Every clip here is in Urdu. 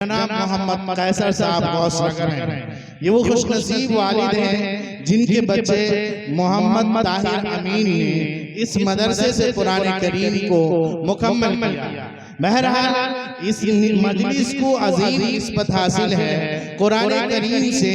جناب محمد قیصر صاحب غوث نگر ہیں۔ یہ وہ خوش نصیب والد ہیں جن کے بچے محمد طاہر امین نے اس مدرسے سے قرآن کریم کو مکمل کیا۔ بہرحال اس مجلس کو عظیم نسبت حاصل ہے قرآن کریم سے،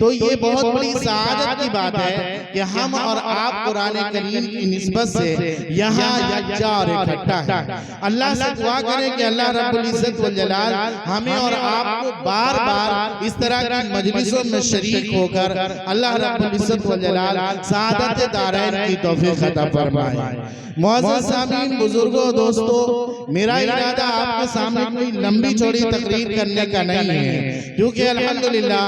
تو یہ بہت بڑی سعادت کی بات ہے کہ ہم اور آپ قرآن کریم کی نسبت سے یہاں یکجا اور اکٹھا ہیں۔ اللہ سے دعا کریں کہ اللہ رب العزت والجلال ہمیں اور آپ کو بار بار اس طرح کی مجلسوں میں شریک ہو کر اللہ رب العزت والجلال سعادت دارین کی توفیق عطا فرمائے۔ معزز سامعین، بزرگوں، دوستو، میرا ارادہ آپ کے سامنے کوئی لمبی چوڑی تقریر کرنے کا نہیں ہے، کیونکہ الحمدللہ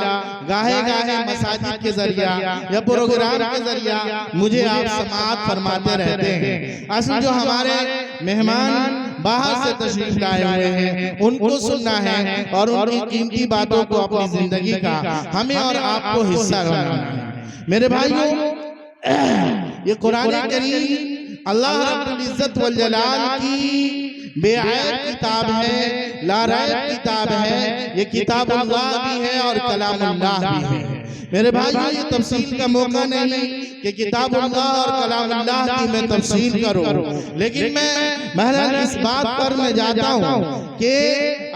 گاہے گاہے مساجد کے ذریعہ یا پروگرام کے ذریعہ مجھے آپ سماعت فرماتے رہتے ہیں۔ اصل جو ہمارے مہمان باہر سے تشریف لائے ہوئے ہیں ان کو سننا ہے اور ان کی قیمتی باتوں کو اپنی زندگی کا ہمیں اور آپ کو حصہ بنانا ہے۔ میرے بھائیوں، یہ قرآن کریم اللہ رب العزت والجلال کی بے عیب کتاب ہے، لا ریب کتاب ہے، یہ کتاب اللہ بھی ہے اور کلام اللہ بھی ہے۔ میرے بھائیوں، یہ تفصیل کا موقع نہیں کہ کتاب اللہ اور کلام اللہ کی میں تفصیل کروں، لیکن میں محض اس بات پر میں جاتا ہوں کہ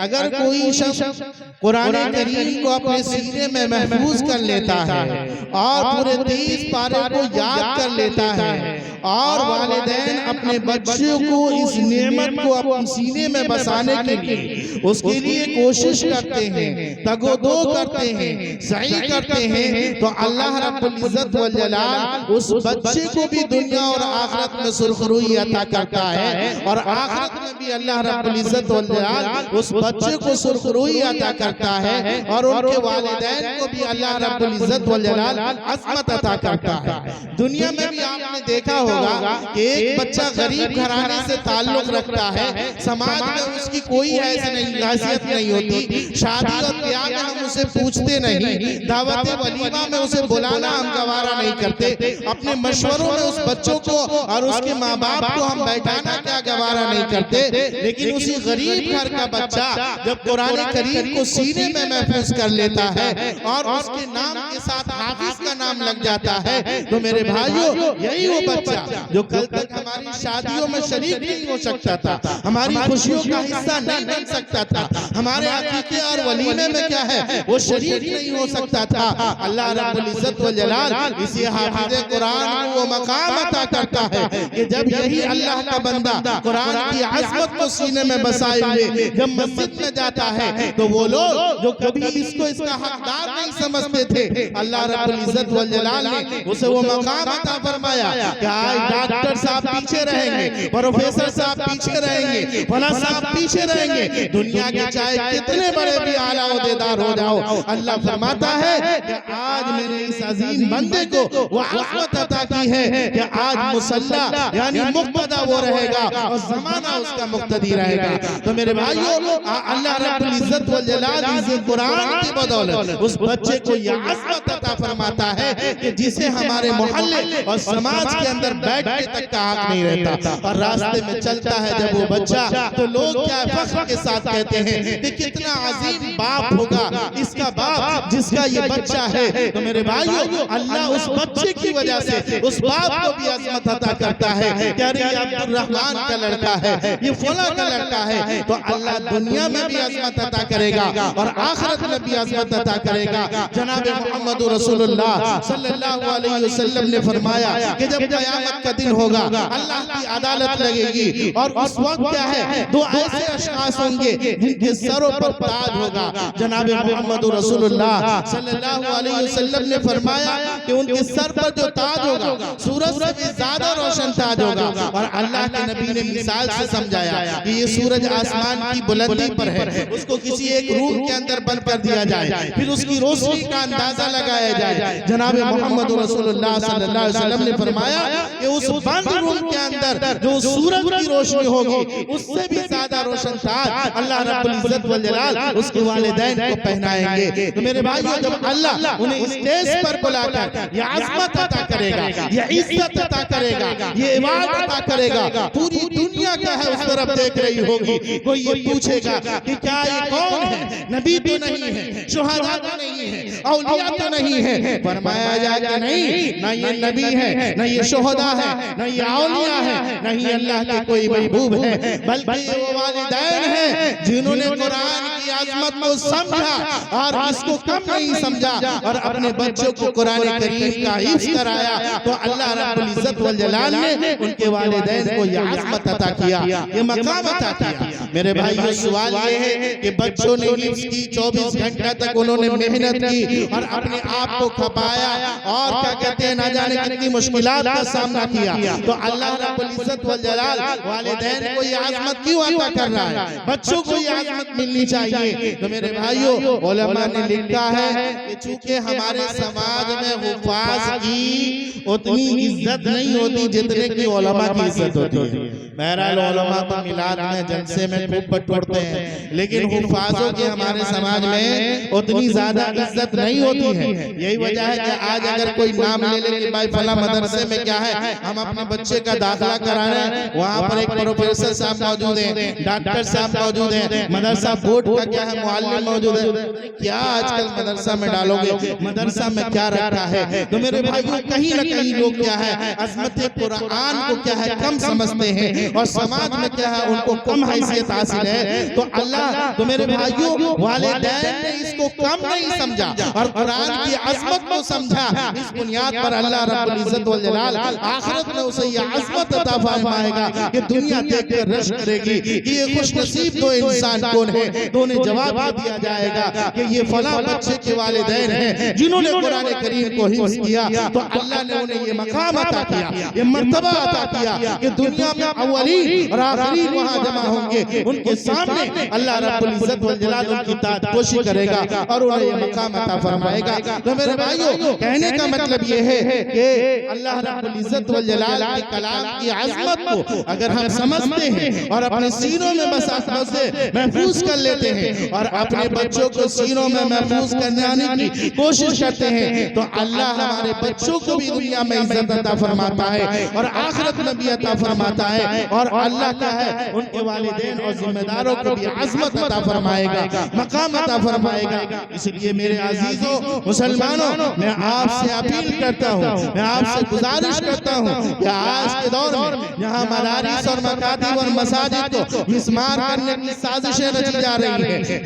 اگر کوئی شخص قرآن کریم کو اپنے سینے میں محفوظ کر لیتا ہے اور پورے 30 پارے کو یاد کر لیتا ہے اور والدین اپنے بچوں کو اس نعمت کو اپنے سینے میں بسانے کے لیے اس کے لیے کوشش کرتے ہیں، تگ و دو کرتے ہیں، سعی کرتے ہیں، تو اللہ رب العزت والجلال اس بچے کو بھی دنیا اور آخرت میں سرخروئی عطا کرتا ہے، اور آخرت میں بھی اللہ رب العزت والجلال اس بچے کو سرخروئی عطا کرتا ہے، اور ان کے والدین کو بھی اللہ رب العزت والجلال عظمت عطا کرتا ہے۔ دنیا میں بھی آپ نے دیکھا ہوگا کہ ایک بچہ غریب گھرانے سے تعلق رکھتا ہے، سماج میں اس کی کوئی حیثیت نہیں ہوتی، شادی اور بیاہ میں ہم اسے پوچھتے نہیں، دعوت ولیمہ میں اسے بلانا ہم گوارا نہیں کرتے، اپنے مشوروں میں اس بچوں کو اور اس کے ماں باپ کو ہم بیٹھانا کیا گوارا نہیں کرتے، لیکن اسی غریب گھر کا بچہ جب قرآن کریم کو سینے میں محفوظ کر لیتا ہے اور اس کے نام کے ساتھ حافظ کا نام لگ جاتا ہے، تو میرے بھائیوں، یہی وہ بچہ جو کل تک ہماری شادیوں میں شریک نہیں ہو سکتا تھا، ہماری خوشیوں کا حصہ نہیں بن سکتا تھا، ہمارے عقیقے اور ولیمے میں کیا ہے وہ شریک نہیں ہو سکتا تھا، اللہ رب العزت والجلال اسی حافظ قرآن کو وہ مقام عطا کرتا ہے کہ جب یہی اللہ کا بندہ قرآن کی عظمت کو سینے میں بسائے ہوئے جب مسجد میں جاتا ہے تو وہ لوگ جو کبھی اس کو اس کا حقدار نہیں سمجھتے تھے، اللہ رب العزت والجلال نے اسے وہ مقام عطا فرمایا کہ آج ڈاکٹر صاحب پیچھے رہیں گے، پروفیسر صاحب پیچھے رہیں گے، فلاں صاحب پیچھے رہیں گے، دنیا کے چاہے کتنے بڑے بھی اعلیٰ عہدیدار ہو جاؤ، اللہ فرماتا ہے کہ آج میرے اس عظیم بندے کو وہ عظمت عطا کی ہے کہ آج مصلی یعنی مقتدی وہ رہے گا اور زمانہ اس کا مقتدی رہے گا۔ تو میرے بھائیوں، اللہ رب العزت والجلال اس قرآن کی بدولت اس بچے کو یہ عظمت عطا فرماتا ہے کہ جسے ہمارے محلے اور سماج کے اندر بیٹھنے تک کا حق نہیں رہتا، اور راستے میں چلتا ہے جب وہ بچہ تو لوگ کیا فخر کے ساتھ کہتے ہیں کہ کتنا عظیم باپ ہوگا اس کا باپ جس کا یہ بچہ ہے۔ تو میرے بھائیوں، اللہ اس بچے کی وجہ سے اس باپ کو بھی عظمت عطا کرتا ہے کہ ارے یہ عبد الرحمن کا لڑکا ہے، یہ فلاں کا لڑکا ہے، تو اللہ دنیا میں بھی عظمت عطا کرے گا اور آخرت میں بھی عظمت عطا کرے گا۔ جناب محمد رسول اللہ صلی اللہ علیہ وسلم نے فرمایا کہ جب قیامت کا دن ہوگا اللہ کی عدالت لگے گی، اور اس وقت کیا ہے دو ایسے اشخاص ہوں گے جن کے سروں پر تاج ہوگا۔ جناب محمد رسول اللہ صلی اللہ علیہ وسلم نے فرمایا کہ ان کے سر پر جو تاج ہوگا سورج سے بھی زیادہ روشن تاج ہوگا، اور اللہ کے نبی نے مثال سے سمجھایا کہ یہ سورج آسمان کی بلندی پر ہے، اس کو کسی ایک روم کے اندر بند کر دیا جائے، پھر اس کی روشنی کا اندازہ لگایا جائے۔ جناب محمد رسول اللہ صلی اللہ علیہ وسلم نے فرمایا کہ اس بند روم کے اندر جو سورج کی روشنی ہوگی اس سے بھی زیادہ روشن تاج اللہ رب العزت والجلال اس کے والدین کو پہنائیں گے۔ تو میرے بھائیوں، بھائیوں جب اللہ انہیں اسٹیج پر بلا کر یہ عظمت عطا کرے گا، یہ عزت عطا کرے گا، یہ ایوارڈ عطا کرے گا، پوری دنیا کیا ہے اس طرف دیکھ رہی ہوگی، کوئی یہ پوچھے گا کہ کیا یہ کون ہے؟ نبی تو نہیں ہے، شہداء تو نہیں ہے، اولیاء تو نہیں ہے۔ فرمایا جائے کہ نہیں، نہ یہ نبی ہے، نہ یہ شہداء ہے، نہ یہ اولیاء ہے، نہ یہ اللہ کے کوئی محبوب ہے، بلکہ یہ وہ والدین ہیں جنہوں نے قرآن کی عظمت کو سمجھا اور اس کو کم نہیں سمجھا اور اپنے بچوں کو قرآن کریم کا حفظ کرایا، تو اللہ رب العزت والجلال نے ان کے والدین کو یہ عظمت عطا کیا، یہ مقام عطا کیا۔ میرے بھائیو سوال یہ ہے کہ بچوں نے حفظ کی، 24 گھنٹہ تک انہوں نے محنت کی اور اپنے آپ کو کھپایا اور کیا کہتے ہیں نہ جانے کتنی مشکلات کا سامنا کیا، تو اللہ رب العزت والجلال والدین کو یہ عظمت کیوں عطا کر رہا ہے؟ بچوں کو یہ عظمت ملنی چاہیے۔ تو میرے بھائیو علماء نے لکھا ہے کہ چونکہ ہمارے سماج میں حفاظ کی اتنی عزت نہیں ہوتی جتنے کی علماء کی عزت ہوتی ہے۔ بہرحال علماء تو میلاد میں جلسے میں خوب بٹورتے ہیں، لیکن حفاظوں کے ہمارے سماج میں اتنی زیادہ عزت نہیں ہوتی ہے۔ یہی وجہ ہے کہ آج اگر کوئی نام لے لے کہ بھائی فلاں مدرسے میں کیا ہے ہم اپنے بچے کا داخلہ کرانا ہے، وہاں پر ایک پروفیسر صاحب موجود ہیں، ڈاکٹر صاحب موجود ہیں، مدرسہ بورڈ کا کیا ہے معلم موجود ہے، کیا آج کل مدرسہ میں ڈالو گے، مدرسہ میں کیا رکھا ہے؟ تو میرے بھائیوں کہیں نہ کہیں لوگ کیا ہے عظمت قرآن کو کیا ہے کم سمجھتے ہیں اور سماج میں کیا ہے ان کو کم حیثیت حاصل ہے۔ تو اللہ تو میرے بھائیوں والدین نے اس کو کم نہیں سمجھا اور قرآن کی عظمت کو سمجھا، اس بنیاد پر اللہ رب العزت والجلال آخرت میں اسے یہ عظمت عطا فرمائے گا کہ دنیا دیکھ کر رش کرے گی کہ یہ خوش نصیب دو انسان کون ہے؟ تو انہیں جواب دیا جائے گا کہ یہ فلاں بچے کے والدین ہیں جنہوں نے قرآن کریم کو حفظ کیا، تو اللہ نے انہیں یہ مقام عطا کیا، یہ مرتبہ عطا کیا کہ دنیا میں اولین اور آخرین وہاں جمع ہوں گے، ان کے سامنے اللہ رب العزت والجلال ان کی تعداد کرے گا اور انہیں یہ مقام عطا فرمائے گا۔ تو میرے بھائیو کہنے کا مطلب یہ ہے کہ اللہ رب العزت والجلال کے کلام کی عظمت کو اگر ہم سمجھتے ہیں اور اپنے سینوں میں بس سے محفوظ کر لیتے ہیں اور اپنے بچوں کو سینوں میں محفوظ کرنے کی کوشش کرتے ہیں، تو اللہ ہمارے بچوں کو بھی دنیا میں عزت عطا فرماتا ہے اور آخرت میں بھی عطا فرماتا ہے، اور اللہ کیا ہے ان کے والدین اور ذمہ داروں کو بھی عظمت عطا فرمائے گا، مقام عطا فرمائے گا۔ اس لیے میرے عزیزوں مسلمانوں میں آپ سے اپیل کرتا ہوں، میں آپ سے گزارش کرتا ہوں کہ آج کے دور میں جہاں مدارس اور مکاتب اور مساجد کو مسمار کرنے کی سازشیں رچی جا رہی ہیں،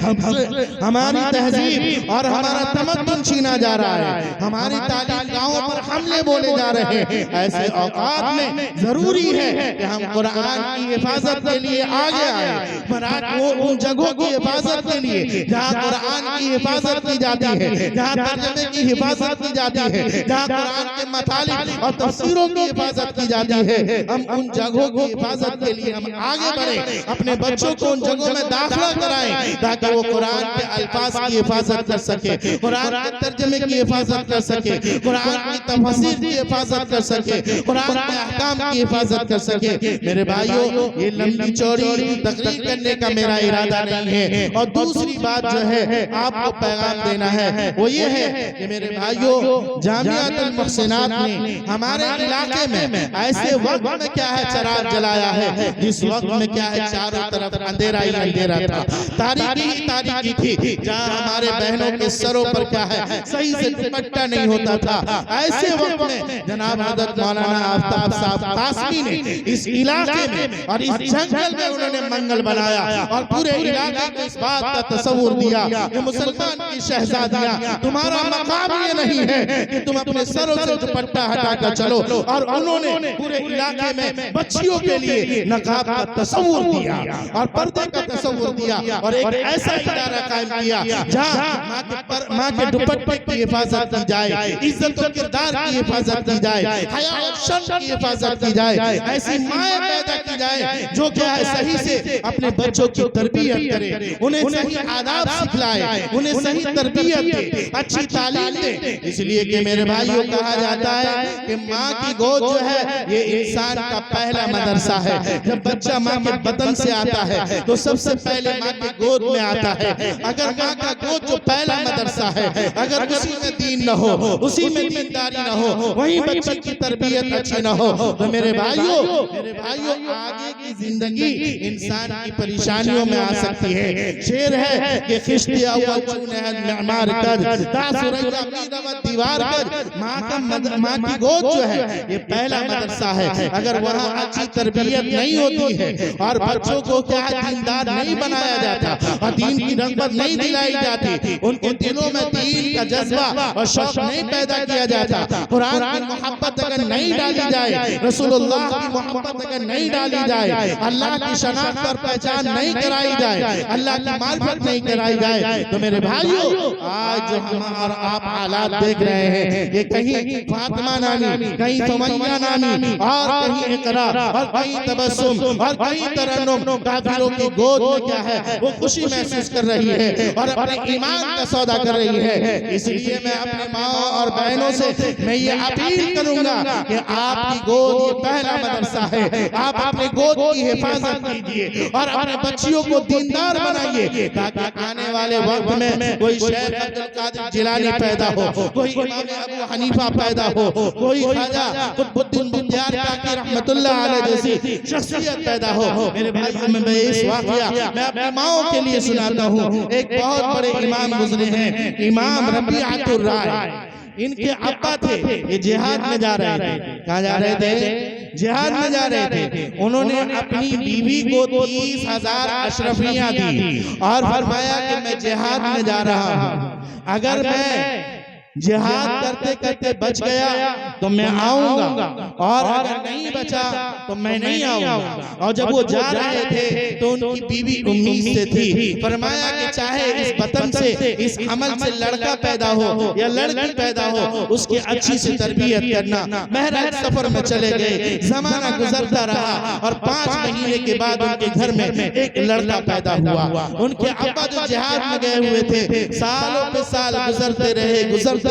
ہماری تہذیب اور ہمارا تمدن چھینا جا رہا ہے، ہماری تعلیم گاہوں پر حملے بولے جا رہے ہیں، ایسے اوقات میں ضروری ہے کہ ہم قرآن کی حفاظت کے لیے آگے آئیں، ان جگہوں کی حفاظت کے لیے جہاں قرآن کی حفاظت کی جاتی ہے، جہاں ترجمے کی حفاظت کی جاتی ہے، جہاں قرآن کے مطالب اور تفسیروں کی حفاظت کی جاتی ہے، ہم ان جگہوں کی حفاظت کے لیے ہم آگے بڑھیں، اپنے بچوں کو ان جگہوں میں داخلہ کرائیں تاکہ وہ قرآن کے الفاظ کی حفاظت کر سکے، قرآن کے ترجمے کی حفاظت کر سکے، قرآن کی تفسیر کی حفاظت کر سکے، قرآن کے احکام کی حفاظت کر سکے۔ میرے بھائیو یہ لمبی چوڑی تقریر کرنے کا میرا ارادہ نہیں ہے، اور دوسری بات جو ہے آپ کو پیغام دینا ہے وہ یہ ہے کہ میرے بھائیو جامعۃ المحسنات نے ہمارے علاقے میں ایسے وقت میں کیا ہے چراغ جلایا ہے جس وقت میں کیا ہے چاروں طرف اندھیرا ہی اندھیرا تھا، تاریکی ہی تاریکی تھی، جہاں ہمارے بہنوں کے سروں پر کیا ہے صحیح سے دوپٹہ نہیں ہوتا تھا، ایسے وقت میں جناب حضرت مولانا آفتاب صاحب قاسمی نے اس علاقے میں اور اس جنگل میں انہوں نے منگل بنایا اور پورے علاقے کو اس بات کا تصور دیا کہ مسلمان کی شہزادیاں تمہارا مقام یہ نہیں ہے کہ تم اپنے سروں سے دوپٹہ ہٹا کر چلو، اور انہوں نے پورے علاقے میں بچیوں کے لیے نقاب کا تصور دیا اور پردے کا تصور دیا اور ایک ایسا ادارہ قائم کیا جہاں ماں کے دوپٹے کی حفاظت کی جائے، عزت و کردار کی حفاظت کی جائے، حیا اور شرم کی حفاظت کی جائے، ایسی مائیں پیدا کی جائے جو کیا ہے صحیح سے اپنے بچوں کی تربیت کرے، انہیں صحیح آداب سکھلائے، انہیں صحیح تربیت دے، اچھی تعلیم دے۔ اس لیے کہ میرے بھائیوں کہا جاتا ہے کہ ماں کی گود جو ہے یہ انسان کا پہلا مدرسہ ہے، جب بچہ ماں کے بدن سے آتا ہے تو سب سے پہلے ماں کی گود میں آتا ہے، اگر ماں کا گود جو پہلا مدرسہ ہے، اگر اسی میں دین نہ ہو، اسی میں دینداری نہ ہو، وہیں بچے کی تربیت اچھی نہ ہو، تو میرے بھائیوں آگے کی زندگی انسان کی پریشانیوں میں آ سکتی ہے۔ شعر ہے کہ خشتی اول چون ہے معمار کر، تا سریا میدوت دیوار کر، ماں کی گود جو ہے یہ پہلا مدرسہ ہے۔ اگر وہاں اچھی تربیت نہیں ہوتی ہے اور بچوں کو کیا دیندار نہیں بنایا جاتا اور دین کی رغبت نہیں دلائی جاتی، ان کے دلوں میں دین کا جذبہ اور شوق نہیں پیدا کیا جاتا، قرآن کی محبت اگر نہیں ڈالی جائے، رسول اللہ کی محبت اگر نہیں ڈالی جائے، اللہ کی شناخت اور پہچان نہیں کرائی جائے، اللہ کی معرفت نہیں کرائی جائے، تو میرے بھائیوں آج جو ہم اور آپ حالات دیکھ رہے ہیں، یہ کہیں فاطمہ نامی، کہیں سمیہ نامی، اور کہیں اقرا، اور کہیں تبسم، اور کہیں ترنم، کافروں کی گود میں کیا ہے وہ خوشی محسوس کر رہی ہے اور اپنے ایمان کا سودا کر رہی ہے۔ اس لیے میں اپنے ماں اور بہنوں سے میں یہ اپیل کروں گا کہ آپ کی گود یہ پہلا مدرسہ ہے، آپ اپنے گود کی حفاظت کیجئے اور اپنے بچیوں کو دیندار بنائیے، تاکہ آنے والے وقت میں کوئی شیخ عبدالقادر جیلانی پیدا ہو، کوئی امام ابو حنیفہ پیدا ہو، کوئی خواجہ قطب الدین بختیار کاکی رحمت اللہ علیہ جیسی شخصیت پیدا ہو۔ میرے بھائیوں میں اس واقعہ میں اپنی ماں کے لیے سناتا ہوں۔ ایک بہت بڑے امام گزرے ہیں، امام ربیعۃ الرائے، ان کے ابا تھے، یہ جہاد میں جا رہے تھے۔ کہاں جا رہے تھے؟ جہاد میں جا رہے تھے۔ انہوں نے اپنی بیوی کو 30,000 اشرفیاں دی اور فرمایا کہ میں جہاد میں جا رہا ہوں، اگر میں جہاد کرتے کرتے بچ گیا تو میں آؤں گا، اور اگر نہیں بچا تو میں نہیں آؤں گا۔ اور جب وہ جا رہے تھے تو ان کی بیوی امید سے تھی، فرمایا کہ چاہے اس وطن سے، اس عمل سے لڑکا پیدا ہو یا لڑکی پیدا ہو، اس کی اچھی سے تربیت کرنا۔ بہرحال سفر میں چلے گئے، زمانہ گزرتا رہا اور 5 مہینے کے بعد ان کے گھر میں ایک لڑکا پیدا ہوا۔ ان کے ابا جو جہاد میں گئے ہوئے تھے، سالوں پہ سال گزرتے رہے،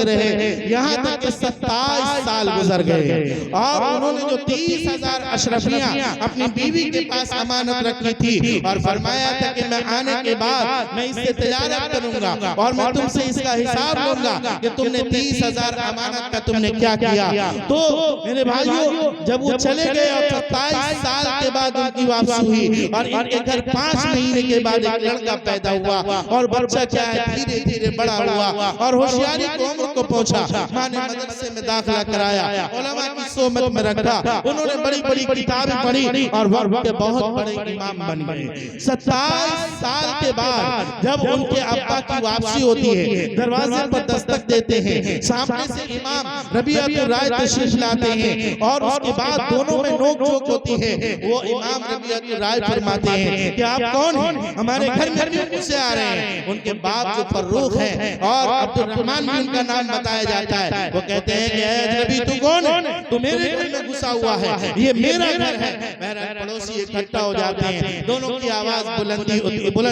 یہاں تک کہ 27 سال گزر گئے، اور انہوں نے جو 30,000 اشرفیاں اپنی بیوی کے پاس امانت رکھی تھی اور فرمایا تھا کہ میں آنے کے بعد میں اس سے تجارت کروں گا اور میں تم سے اس کا حساب لوں گا کہ تم نے 30,000 امانت کا تم نے کیا کیا۔ تو میرے بھائیوں جب وہ چلے گئے اور 27 سال کے بعد ان کی واپسی ہوئی اور ان کے گھر 5 مہینے کے بعد ایک لڑکا پیدا ہوا، اور بچہ کیا ہے دھیرے دھیرے بڑا ہوا اور ہوشیاری کو عمر کو پہنچا۔ ماں نے مدرسے میں داخلہ کرایا، علماء کی صحبت میں رکھا، انہوں نے بڑی بڑی کتابیں پڑھی اور وقت کے بہت بڑے امام بن گئے۔ 27 سال کے بعد جب ان کے ابا کی واپسی ہوتی ہے، دروازے پر دستک دیتے ہیں، سامنے سے امام ربیعۃ الرائے تشریف لاتے ہیں، اور اس کے بعد دونوں میں نوک جھوک ہوتی ہے۔ وہ امام ربیعۃ الرائے فرماتے ہیں کہ آپ کون ہیں؟ ہمارے گھر میں کیوں سے آ رہے ہیں؟ ان کے باپ جو فروخ ہیں اور عبد الرحمن بھی ان کا نام بتایا جاتا ہے، وہ کہتے ہیں کہ اے اجنبی تو کون ہے؟ تو میرے گھر میں گھسا ہوا ہے، یہ میرا گھر ہے۔ بہرحال پڑوسی اکٹھا ہو جاتے ہیں، دونوں کی آواز بلند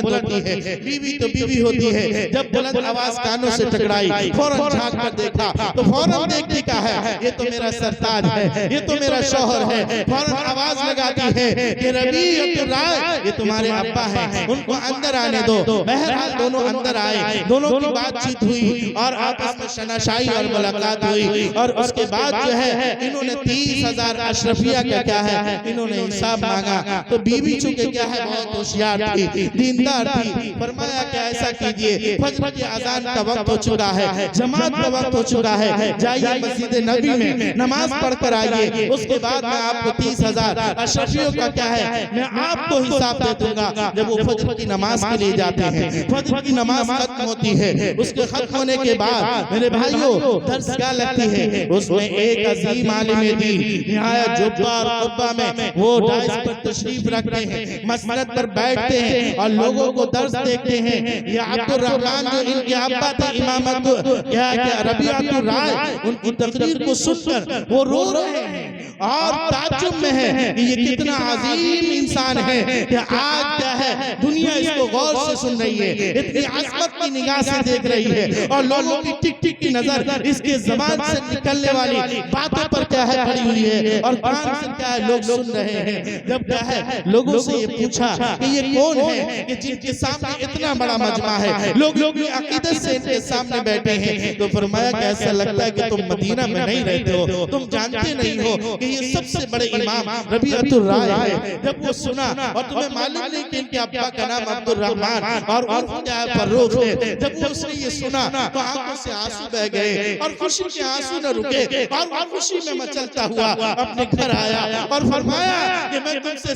ہوتی ہے، بیوی تو بیوی ہوتی ہے۔ جب بلند آواز کانوں سے ٹکرائی، فوراً جھانک کر دیکھا تو فوراً دیکھتی کا ہے یہ تو میرا سرتاج ہے، یہ تو میرا شوہر ہے۔ فوراً آواز لگاتی ہے کہ ربیعۃ الرائے یہ تمہارے ابا ہیں، ان کو اندر آنے دو۔ بہرحال دونوں اندر آئے، دونوں کی بات چیت ہوئی اور آپس میں شناشائی اور ملاقات ہوئی، اور اس کے بعد جو ہے انہوں نے 30,000 اشرفیہ کا کیا ہے انہوں نے حساب مانگا۔ تو بیوی چونکہ کیا ہے بہت ہوشیار تھی، دیندار تھی، فرمایا کہ ایسا کیجئے فجر کی اذان کا وقت ہو چکا ہے، جماعت کا وقت ہو چکا ہے، جائیے مسجد نبی میں نماز پڑھ کر آئیے، اس کے بعد میں آپ کو 30,000 اشرفیوں کا کیا ہے میں آپ کو حساب دے دوں گا۔ جب وہ فجر کی نماز کے لیے جاتے ہیں، فجر کی نماز ختم ہوتی ہے، اس کے ختم ہونے کے بعد میرے بھائیوں درس کیا لگتی ہے، اس میں ایک عظیم عالم دین نہایت جبہ اور قبہ میں وہ ڈائس پر تشریف رکھتے ہیں، مسند پر بیٹھتے ہیں اور لوگوں کو درس دیکھتے ہیں۔ یہ عبد الرحمن جو ان کے ابا تھے امامت کیا ربیعۃ الرائے، ان کی تقریر کو سن کر وہ رو رہے ہیں اور تعجب میں ہے کہ یہ کتنا عظیم انسان ہے کہ آج کیا ہے دنیا اس کو غور سے سن رہی ہے، اتنی عظمت کی نگاہ سے دیکھ رہی ہے، اور لوگوں کی ٹک ٹک کی نظر اس کے زبان سے نکلنے والی باتوں پر کیا ہے پڑی ہوئی ہے، اور کان سے کیا ہے لوگ سن رہے ہیں۔ جب کیا ہے لوگوں سے یہ پوچھا کہ یہ کون ہے کہ جن کے سامنے اتنا بڑا مجمع ہے، لوگ عقیدت سے ان کے سامنے بیٹھے ہیں، تو فرمایا کہ ایسا لگتا ہے کہ تم مدینہ میں نہیں رہتے ہو، تم جانتے نہیں ہو کہ یہ سب سے بڑے امام ربیعۃ الرائے ہے۔ جب وہ سنا، اور تمہیں معلوم نہیں کہ ان کے ابا کا نام عبد الرحمن اور عرف کیا ہے فروخ ہے، جب وہ اس نے یہ سنا تو آنکھوں سے آنسو بہ گئے، اور خوشی کے آنسو نہ رکے، اور وہ خوشی میں مچلتا ہوا اپنے گھر آیا اور فرمایا کہ میں تم سے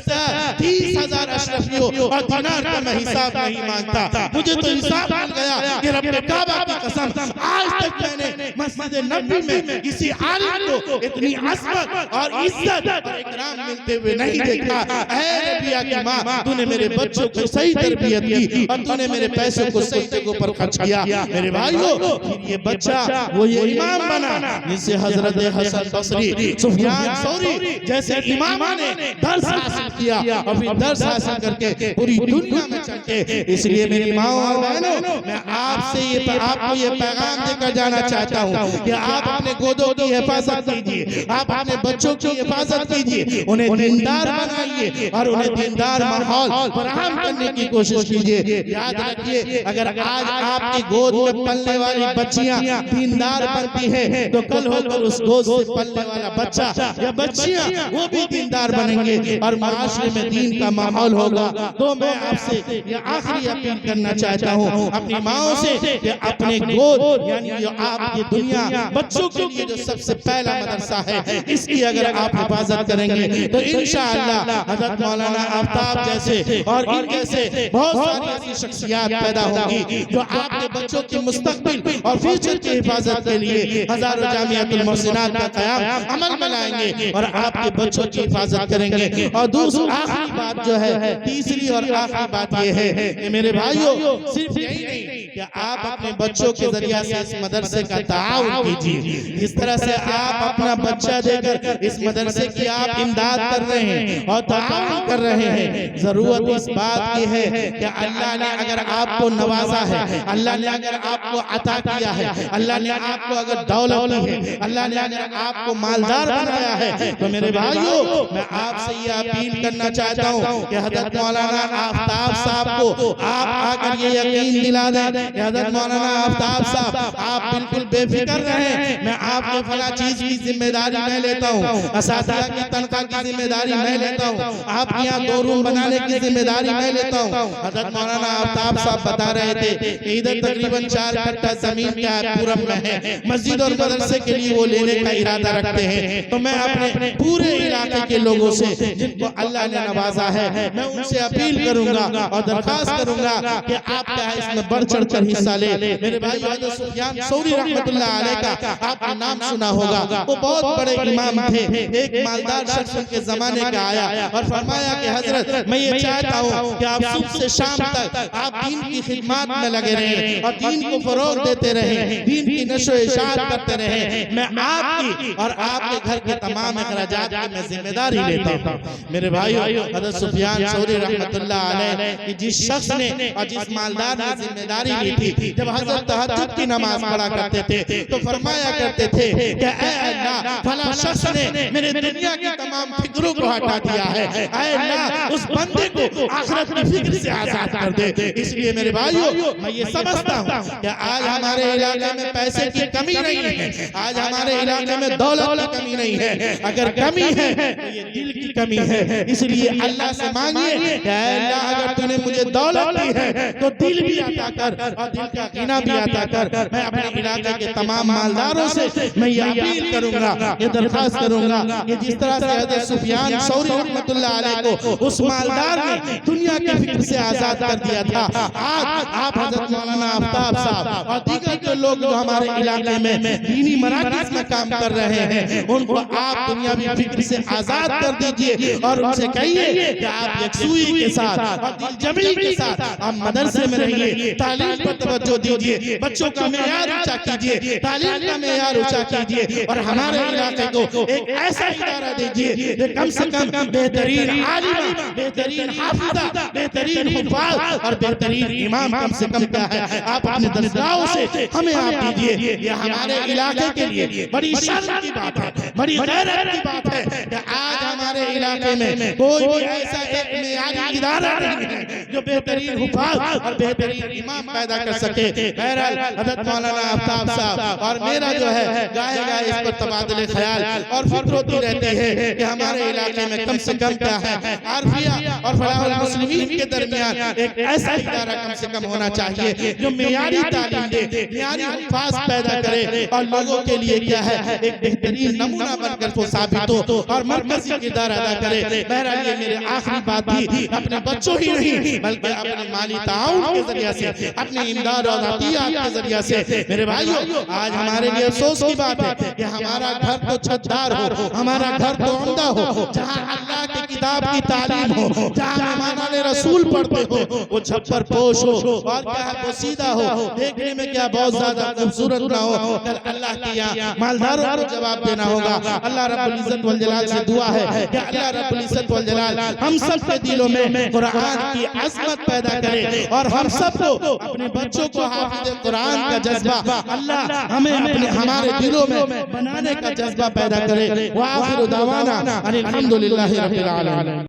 30,000 اشرفیوں اور دینار کا میں حساب نہیں مانگتا، مجھے تو حساب مل گیا کہ رب کعبہ کی قسم آج تک میں نے مسجد نبوی میں کسی عالم کو اتنی عظمت اور عزت اور اکرام ملتے ہوئے نہیں دیکھا۔ اے ربیہ کی ماں، تو نے میرے بچوں کو صحیح تربیت کی اور تو نے میرے پیسوں کو صحیح جگہوں پر خرچ کیا۔ میرے بھائیوں، پھر یہ بچہ وہ یہ امام بنا جس سے حضرت حسن بصری، سفیان ثوری جیسے امامہ نے درس حاصل کیا، اور پھر درس حاصل کر کے پوری دنیا میں چلتے۔ اس لیے میری ماں اور بہنوں، میں آپ کو یہ پیغام دے کر جانا چاہتا ہوں کہ آپ اپنے گودوں کی حفاظت کیجئے، آپ اپنے بچوں کی حفاظت کیجئے، انہیں دیندار بنائیے اور انہیں دیندار ماحول فراہم کرنے کی کوشش کیجئے۔ یاد رکھیے، اگر آج آپ کی گود میں پلنے والی بچیاں دیندار بنتی ہیں تو کل ہو کر اس گود سے پلنے والا بچہ یا بچیاں وہ بھی دیندار بنیں گے اور معاشرے میں دین کا ماحول ہوگا۔ تو میں آپ سے یہ آخری اپیل کرنا چاہتا ہوں اپنی ماؤں سے کہ اپنے گود یعنی جو آپ کی دنیا بچوں کے لیے جو سب سے پہلا مدرسہ ہے، اس کی اگر آپ حفاظت کریں گے تو انشاءاللہ حضرت مولانا آفتاب جیسے اور ان جیسے بہت ساری ایسی شخصیات پیدا ہوں گی جو آپ کے بچوں کی مستقبل اور فیوچر کی حفاظت کے لیے ہزاروں جامعۃ المحسنات کا قیام عمل میں لائیں گے اور آپ کے بچوں کی حفاظت کریں گے۔ اور دوسری آخری بات جو ہے، تیسری اور آخری بات یہ ہے کہ میرے بھائیوں، صرف یہی نہیں کہ آپ اپنے بچوں کے ذریعہ سے اس مدرسے کا تعاون کیجیے، جس طرح سے آپ اپنا بچہ دے کر اس مدرسے کی آپ امداد کر رہے ہیں اور تعاون کر رہے ہیں، ضرورت اس بات کی ہے کہ اللہ نے اگر آپ کو نوازا ہے، اللہ نے اگر آپ کو عطا کیا ہے، اللہ نے آپ کو اگر دولت دی ہے، اللہ نے اگر آپ کو مالدار بنایا ہے، تو میرے بھائیوں میں آپ سے یہ اپیل کرنا چاہتا ہوں کہ حضرت مولانا آفتاب صاحب کو آپ آ کر یہ یقین دلا دیں کہ حضرت مولانا آفتاب صاحب آپ بالکل بے فکر رہیں، میں آپ کے فلاں چیز کی ذمہ داری میں لیتا ہوں، اساتذہ کی تنخواہ کی ذمہ داری میں لیتا ہوں، آپ کے یہاں 2 روم بنانے کی ذمہ داری میں لیتا ہوں۔ حضرت مولانا آفتاب صاحب بتا رہے تھے کہ ادھر تقریباً 4 کٹھا زمین کیا ہے پورم میں ہے، مسجد اور مدرسے کے لیے وہ لینے کا ارادہ رکھتے ہیں، تو میں اپنے پورے علاقے کے لوگوں سے جن کو اللہ نے نوازا ہے میں ان سے اپیل کروں گا اور درخواست کروں گا کہ آپ کیا ہے اس میں بڑھ چڑھ کر حصہ لے۔ میرے بھائی حضرت سفیان ثوری رحمت اللہ علیہ کا آپ نے نام سنا ہوگا، وہ بہت بڑے امام تھے، ایک مالدار شخص ان کے زمانے کا آیا اور فرمایا کہ حضرت میں یہ چاہتا ہوں کہ آپ صبح سے شام تک آپ دین کی خدمات میں لگے رہیں اور دین کو فروغ دیتے رہیں، دین کی نشر و اشاعت کرتے رہیں، میں آپ کی اور آپ کے گھر کے تمام اخراجات کی میں ذمہ داری لیتا ہوں۔ میرے بھائیو، حضرت سفیان ثوری رحمت اللہ علیہ کہ جس شخص نے اور جس مالدار نے ذمہ داری لی تھی، جب حضرت تہجد کی نماز پڑھا کرتے تھے تو فرمایا کرتے تھے کہ اے اللہ فلاں شخص نے میرے دنیا کی تمام فکروں کو ہٹا دیا ہے، اے اللہ اس بندے کو آخرت کی فکر سے آزاد کر دے۔ اس لیے میرے بھائیو میں یہ سمجھتا ہوں کہ آج ہمارے علاقے میں پیسے کی کمی نہیں ہے، آج ہمارے علاقے میں دولت کی کمی نہیں ہے، اگر کمی ہے تو یہ دل کی کمی ہے۔ اس لیے اللہ سے مانگیے کہ اے اللہ اگر تو نے مجھے دولت دی ہے تو دل بھی عطا کر اور دل کا غنی بھی عطا کر۔ میں اپنے علاقے کے تمام مالداروں سے میں یہ اپیل کروں گا، یہ درخواست کروں گا کہ جس طرح سے حضرت سفیان ثوری رحمت اللہ علیہ کو اس مالدار نے دنیا کی فکر سے آزاد کر دیا تھا، آج آپ حضرت مولانا آفتاب صاحب اور دیگر جو لوگ جو ہمارے علاقے میں دینی مراکز میں کام کر رہے ہیں ان کو آپ دنیاوی فکر سے آزاد کر دیجئے۔ دیجئے اور ان سے کہیے کہ آپ یکسوئی کے ساتھ اور دل جمعی کے ساتھ آپ مدرسے میں رہیے، تعلیم پر توجہ دیجئے، بچوں کا معیار اونچا کیجئے، تعلیم کا معیار اونچا کیجئے اور ہمارے علاقے کو ایک ایسا ادارہ دیجئے کہ کم سے کم بہترین عالمہ، بہترین حافظہ، بہترین حفاظ اور بہترین امام کم سے کم کیا ہے آپ اپنے درسگاہوں سے ہمیں آپ دیجئے۔ یہ ہمارے علاقے کے لیے بڑی شرم کی بات ہے، بڑی غیرت کی بات ہے کہ آج ہمارے علاقے میں کوئی بھی ایسا ایک معیاری ادارہ نہیں ہے جو بہترین حفاظ اور بہترین امام پیدا کر سکے۔ بہرحال حضرت مولانا آفتاب صاحب اور میرا جو ہے گاہے گاہے اس پر تبادلے خیال اور فکر ہوتی رہتی ہے کہ ہمارے علاقے میں کم سے کم کیا ہے عارفیہ اور فلاح المسلمین کے درمیان ایک ایسا ادارہ کم سے کم ہونا چاہیے جو معیاری تعلیم دے، معیاری حفاظ پیدا کرے اور لوگوں کے لیے کیا ہے ایک بہترین نمونہ بن کر وہ ثابت ہو اور مرکزی کردار ادا کرے۔ بہرحال یہ میرے آخری بات بھی اپنے بچوں ہی نہیں بلکہ اپنے مالی تعاون کے ذریعہ سے، اپنے امداد اور عطیات کے ذریعہ سے میرے بھائیو آج ہمارے لیے افسوس کی بات ہے کہ ہمارا گھر تو چھتدار ہو، ہمارا گھر تو عمدہ ہو، جہاں اللہ کی کتاب کی تعلیم ہو، جہاں مہمان رسول پڑھتے ہو، وہ چھپر پوش ہو اور کیا ہے وہ سیدھا ہو، دیکھنے میں کیا بہت زیادہ خوبصورت نہ ہو، کل اللہ کی یہاں مالداروں کو جواب دینا ہوگا۔ اللہ رب العزت والجلال سے دعا ہے کہ اللہ رب العزت والجلال ہم سب کے دلوں میں قرآن کی عظمت پیدا کرے اور ہم سب کو اپنے بچوں کو حافظ قرآن کا جذبہ اللہ ہمیں ہمارے دلوں میں بنانے کا جذبہ پیدا کرے۔ وآخر دعوانا ان الحمدللہ رب العالمین۔